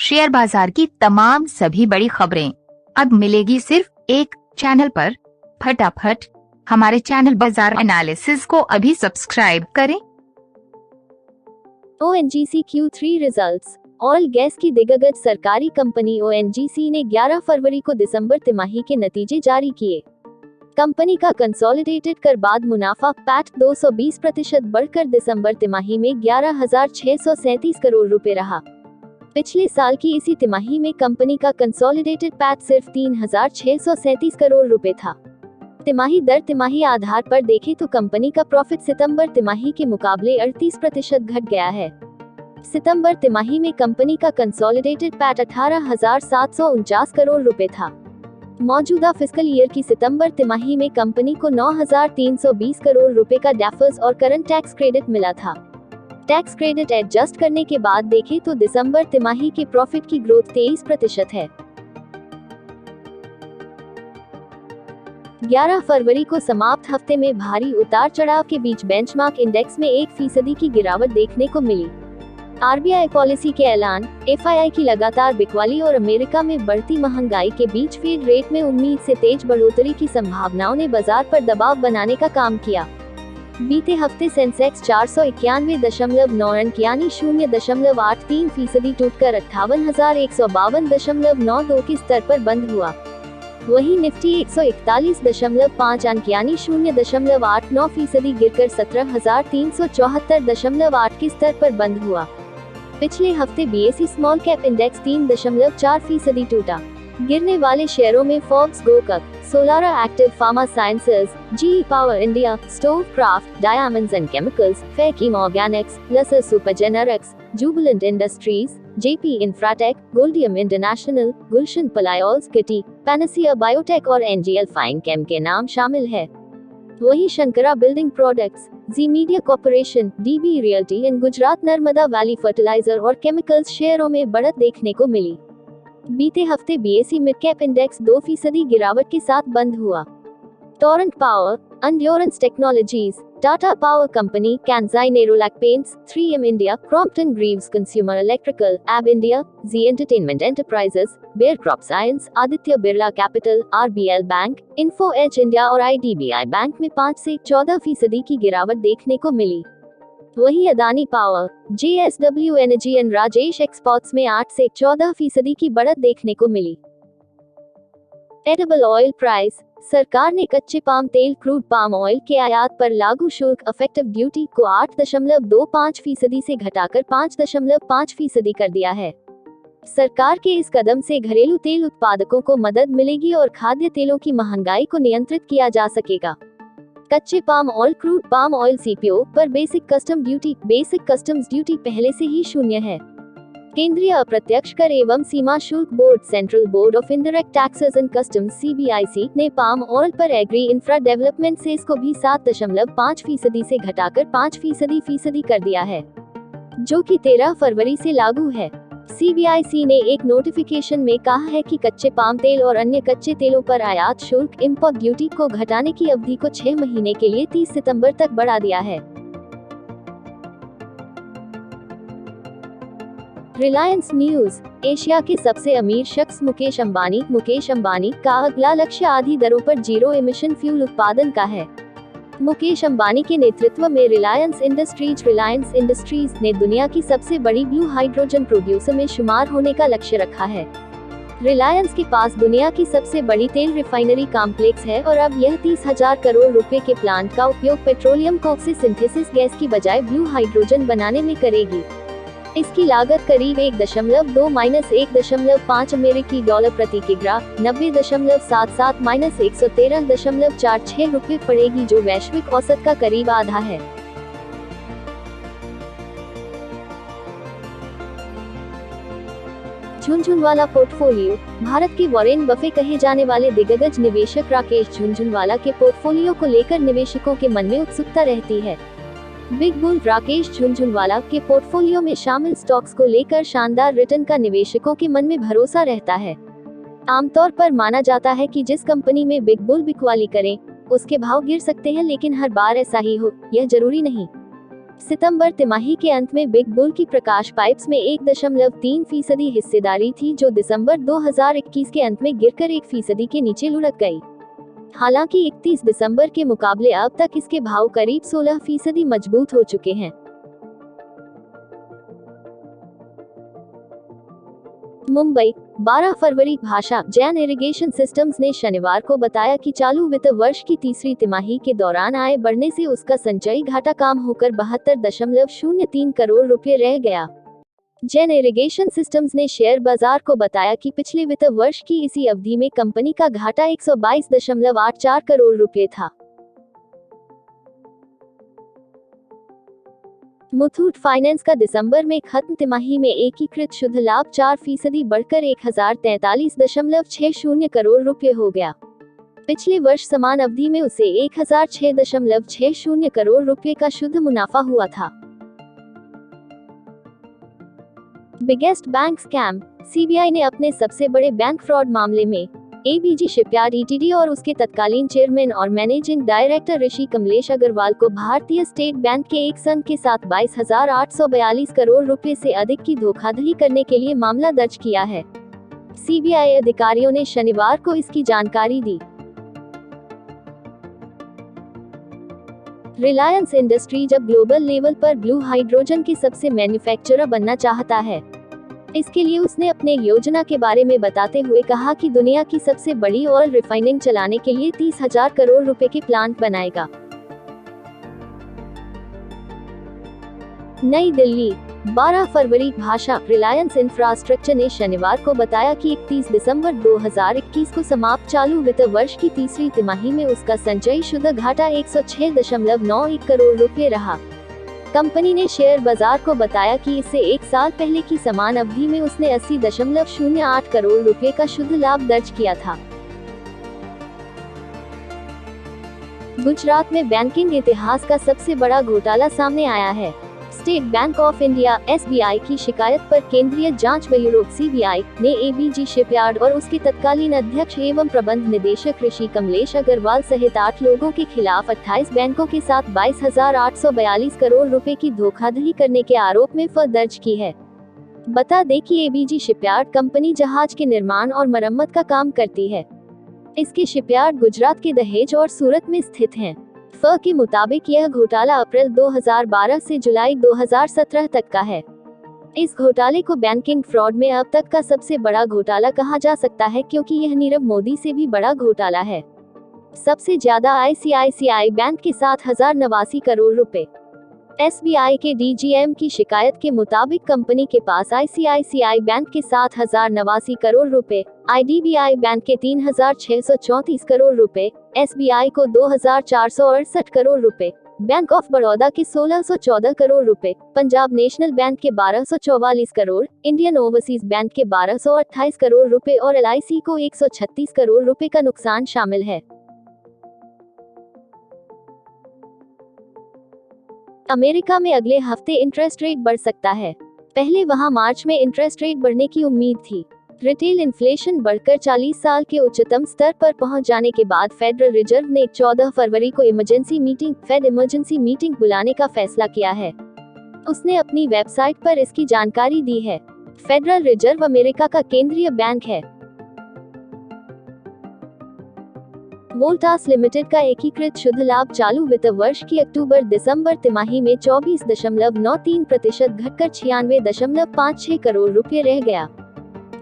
Share बाजार की तमाम सभी बड़ी खबरें अब मिलेगी सिर्फ एक चैनल पर। फटाफट हमारे चैनल बाजार एनालिसिस को अभी सब्सक्राइब करें। ONGC Q3 results. Oil gas की दिग्गज सरकारी कंपनी ONGC ने 11 फरवरी को दिसंबर तिमाही के नतीजे जारी किए। कंपनी का कंसोलिडेटेड कर बाद मुनाफा पैट 220% बढ़कर दिसंबर तिमाही में 11,637 करोड़ रुपए रहा। पिछले साल की इसी तिमाही में कंपनी का कंसोलिडेटेड पैट सिर्फ 3,637 करोड़ रुपए था। तिमाही दर तिमाही आधार पर देखें तो कंपनी का प्रॉफिट सितंबर तिमाही के मुकाबले 38% घट गया है। सितंबर तिमाही में कंपनी का कंसोलिडेटेड पैट 18,749 करोड़ रुपए था। मौजूदा फिस्कल ईयर की सितंबर तिमाही में कंपनी को 9,320 करोड़ रुपए का डेफर्स और करंट टैक्स क्रेडिट मिला था। टैक्स क्रेडिट एडजस्ट करने के बाद देखें तो दिसंबर तिमाही के प्रॉफिट की ग्रोथ 23% है। 11 फरवरी को समाप्त हफ्ते में भारी उतार चढ़ाव के बीच बेंचमार्क इंडेक्स में 1% की गिरावट देखने को मिली। RBI पॉलिसी के ऐलान, FII की लगातार बिकवाली और अमेरिका में बढ़ती महंगाई के बीच फेड रेट में उम्मीद से तेज बढ़ोतरी की संभावनाओं ने बाजार पर दबाव बनाने का काम किया। बीते हफ्ते सेंसेक्स 491.9 अंक यानी 0.83% टूटकर 58,152.92 के स्तर पर बंद हुआ। वहीं निफ्टी 141.5 अंक यानी 0.89% गिरकर 17,374.8 के स्तर पर बंद हुआ। पिछले हफ्ते BSE स्मॉल कैप इंडेक्स 3.4% टूटा। गिरने वाले शेयरों में Forbes Gokak, Solara Active Pharma Sciences, GE Power India, Stove Kraft, Diamonds and Chemicals, फेकिम ऑर्गेनिक्स, लसर Super Generics, Jubilant Industries, JP Infratech, Goldiam International, Gulshan Polyols किटी, पैनासिया बायोटेक और NGL फाइन केम के नाम शामिल है। वहीं Shankara Building Products, Zee Media Corporation, DB Realty and Gujarat Narmada Valley Fertilizer और केमिकल्स शेयरों में बढ़त देखने को मिली। बीते हफ्ते BSE मिड कैप इंडेक्स 2% गिरावट के साथ बंद हुआ। Torrent Power, Endurance Technologies, Tata Power Company, Kansai Nerolac Paints, 3M India, Crompton Greaves Consumer Electrical, एब India, Zee Entertainment Enterprises, Bayer Crop Science, Aditya Birla Capital, RBL Bank, Info Edge India और IDBI Bank में 5 से 14% की गिरावट देखने को मिली। वहीं Adani power, JSW energy and Rajesh exports में 8 से 14% की बढ़त देखने को मिली। एडिबल ऑयल प्राइस, सरकार ने कच्चे पाम तेल क्रूड पाम ऑयल के आयात पर लागू शुल्क इफेक्टिव ड्यूटी को 8.25% से घटाकर 5.5% कर दिया है। सरकार के इस कदम से घरेलू तेल उत्पादकों को मदद मिलेगी और खाद्य तेलों की महंगाई को नियंत्रित किया जा सकेगा। कच्चे palm oil crude palm oil CPO पर बेसिक कस्टम्स ड्यूटी पहले से ही 0 है। केंद्रीय अप्रत्यक्ष कर एवं सीमा शुल्क board central board of indirect taxes and customs CBIC ने पाम ऑयल पर एग्री इंफ्रा डेवलपमेंट सेस को भी 7.5% से घटाकर 5% कर दिया है, जो कि 13 फरवरी से लागू है। CBIC ने एक नोटिफिकेशन में कहा है कि कच्चे पाम तेल और अन्य कच्चे तेलों पर आयात शुल्क इंपोर्ट ड्यूटी को घटाने की अवधि को 6 महीने के लिए 30 सितंबर तक बढ़ा दिया है। रिलायंस न्यूज, एशिया के सबसे अमीर शख्स मुकेश अंबानी का अगला लक्ष्य आधी दरों पर जीरो एमिशन फ्यूल उत्पादन का है। मुकेश अंबानी के नेतृत्व में रिलायंस इंडस्ट्रीज ने दुनिया की सबसे बड़ी ब्लू हाइड्रोजन प्रोड्यूसर में शुमार होने का लक्ष्य रखा है। रिलायंस के पास दुनिया की सबसे बड़ी तेल रिफाइनरी कॉम्प्लेक्स है और अब यह 30,000 करोड़ रुपए के प्लांट का उपयोग पेट्रोलियम कोक से सिंथेसिस गैस की बजाय ब्लू हाइड्रोजन बनाने में करेगी। इसकी लागत करीब 1.2-1.5 अमेरिकी डॉलर प्रति किग्रा 90.77-113.46 रुपए पड़ेगी, जो वैश्विक औसत का करीब आधा है। झुनझुनवाला पोर्टफोलियो, भारत के वॉरेन बफे कहे जाने वाले दिग्गज निवेशक राकेश झुनझुनवाला के पोर्टफोलियो को लेकर निवेशकों के मन में उत्सुकता रहती है। बिग बुल राकेश झुनझुनवाला के पोर्टफोलियो में शामिल स्टॉक्स को लेकर शानदार रिटर्न का निवेशकों के मन में भरोसा रहता है। आमतौर पर माना जाता है कि जिस कंपनी में बिग बुल बिकवाली करें, उसके भाव गिर सकते हैं, लेकिन हर बार ऐसा ही हो, यह जरूरी नहीं। सितंबर तिमाही के अंत में बिग बुल की प्रकाश पाइप्स में 1.3% हिस्सेदारी थी, जो दिसंबर 2021 के अंत में गिरकर 1% के नीचे लुढ़क गई। हालांकि 31 दिसंबर के मुकाबले अब तक इसके भाव करीब 16% मजबूत हो चुके हैं। मुंबई, 12 फरवरी। भाषा जैन इरिगेशन सिस्टम्स ने शनिवार को बताया कि चालू वित्त वर्ष की तीसरी तिमाही के दौरान आय बढ़ने से उसका संचयी घाटा कम होकर 72.03 करोड़ रुपए रह गया। जैन इरिगेशन सिस्टम्स ने शेयर बाजार को बताया कि पिछले वित्त वर्ष की इसी अवधि में कंपनी का घाटा 122.84 करोड़ रुपए था। मुथूट फाइनेंस का दिसंबर में खत्म तिमाही में एकीकृत शुद्ध लाभ 4% बढ़कर 1043.60 करोड़ रुपए हो गया। पिछले वर्ष समान अवधि में उसे 1006.60 करोड़ रुपए का शुद्ध मुनाफा हुआ था। बिगेस्ट बैंक स्कैम, सीबीआई ने अपने सबसे बड़े बैंक फ्रॉड मामले में एबीजी शिपयार्ड ईटीडी और उसके तत्कालीन चेयरमैन और मैनेजिंग डायरेक्टर ऋषि कमलेश अग्रवाल को भारतीय स्टेट बैंक के एक संघ के साथ 22,842 करोड़ रुपए से अधिक की धोखाधड़ी करने के लिए मामला दर्ज किया है। सीबीआई अधिकारियों ने शनिवार को इसकी जानकारी दी। रिलायंस इंडस्ट्रीज अब ग्लोबल लेवल पर ब्लू हाइड्रोजन के सबसे मैन्युफैक्चरर बनना चाहता है। इसके लिए उसने अपने योजना के बारे में बताते हुए कहा कि दुनिया की सबसे बड़ी ऑयल रिफाइनिंग चलाने के लिए 30,000 करोड़ रुपए के प्लांट बनाएगा। नई दिल्ली, 12 फरवरी। भाषा रिलायंस इंफ्रास्ट्रक्चर ने शनिवार को बताया कि 31 दिसंबर 2021 को समाप्त चालू वित्त वर्ष की तीसरी तिमाही में उसका संचयी शुद्ध घाटा 106.91 करोड़ रुपए रहा। कंपनी ने शेयर बाजार को बताया कि इससे एक साल पहले की समान अवधि में उसने 80.08 करोड़ रुपए का शुद्ध लाभ दर्ज किया था। गुजरात में बैंकिंग इतिहास का सबसे बड़ा घोटाला सामने आया है। State bank of India (SBI) की शिकायत पर केंद्रीय जांच ब्यूरो (सीबीआई) ने एबीजी शिपयार्ड और उसके तत्कालीन अध्यक्ष एवं प्रबंध निदेशक ऋषि कमलेश अग्रवाल सहित 8 लोगों के खिलाफ 28 बैंकों के साथ 22,842 करोड़ रुपए की धोखाधड़ी करने के आरोप में एफआईआर दर्ज की है। बता दें कि एबीजी शिपयार्ड कंपनी जहाज के निर्माण और मरम्मत का काम करती है। इसके शिपयार्ड गुजरात के दहेज और सूरत में स्थित हैं। एफआईआर के मुताबिक यह घोटाला अप्रैल 2012 से जुलाई 2017 तक का है। इस घोटाले को बैंकिंग फ्रॉड में अब तक का सबसे बड़ा घोटाला कहा जा सकता है, क्योंकि यह नीरव मोदी से भी बड़ा घोटाला है। सबसे ज्यादा आईसीआईसीआई बैंक के 7,089 करोड़ रुपए। एसबीआई के डीजीएम की शिकायत के मुताबिक कंपनी के पास आईसीआईसीआई बैंक के 7,089 करोड़ रुपए, आईडीबीआई बैंक के 3,634 करोड़ रुपए, एसबीआई को 2,468 करोड़ रुपए, बैंक ऑफ बड़ौदा के 1,614 करोड़ रुपए, पंजाब नेशनल बैंक के 1,244 करोड़, इंडियन ओवरसीज बैंक के 1,228 करोड़ रुपए और एलआईसी को 136 करोड़ रुपए का नुकसान शामिल है। अमेरिका में अगले हफ्ते इंटरेस्ट रेट बढ़ सकता है। पहले वहां मार्च में इंटरेस्ट रेट बढ़ने की उम्मीद थी। रिटेल इन्फ्लेशन बढ़कर 40 साल के उच्चतम स्तर पर पहुंच जाने के बाद फेडरल रिजर्व ने 14 फरवरी को फेड इमरजेंसी मीटिंग बुलाने का फैसला किया है। उसने अपनी वेबसाइट पर इसकी जानकारी दी है। फेडरल रिजर्व अमेरिका का केंद्रीय बैंक है। वोल्टास लिमिटेड का एकीकृत शुद्ध लाभ चालू वित्त वर्ष की अक्टूबर-दिसंबर तिमाही में 24.93% घटकर 96.56 करोड़ रुपए रह गया।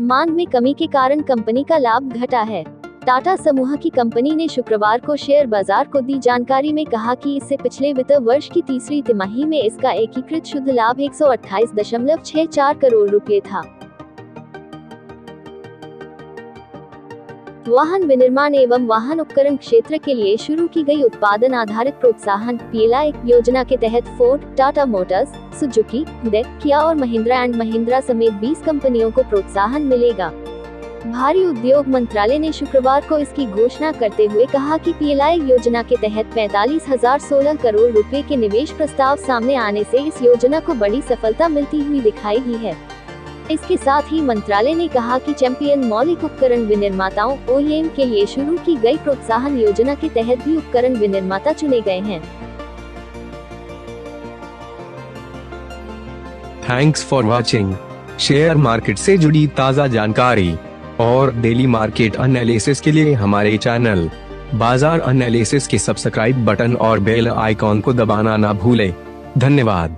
मांग में कमी के कारण कंपनी का लाभ घटा है। टाटा समूह की कंपनी ने शुक्रवार को शेयर बाजार को दी जानकारी में कहा कि इससे पिछले वित्त वर्ष की तीसरी तिमाही में इसका एकीकृत शुद्ध लाभ 128.64 करोड़ रुपए था। वाहन विनिर्माण एवं वाहन उपकरण क्षेत्र के लिए शुरू की गई उत्पादन आधारित प्रोत्साहन (पीएलआई) योजना के तहत Ford, Tata Motors, Suzuki, Hyundai, किया और महिंद्रा एंड महिंद्रा समेत 20 कंपनियों को प्रोत्साहन मिलेगा। भारी उद्योग मंत्रालय ने शुक्रवार को इसकी घोषणा करते हुए कहा कि पीएलआई योजना के तहत 45,016 करोड़ रुपए के निवेश प्रस्ताव सामने आने से इस योजना को बड़ी सफलता मिलती हुई दिखाई दी है। इसके साथ ही मंत्रालय ने कहा कि चैंपियन मौलिक उपकरण विनिर्माताओं (ओईएम) के लिए शुरू की गई प्रोत्साहन योजना के तहत भी उपकरण विनिर्माता चुने गए हैं। Thanks for watching. Share market से जुड़ी ताज़ा जानकारी और डेली मार्केट एनालिसिस के लिए हमारे चैनल बाजार एनालिसिस के सब्सक्राइब बटन और बेल आइकॉन को दबाना ना भूलें। धन्यवाद।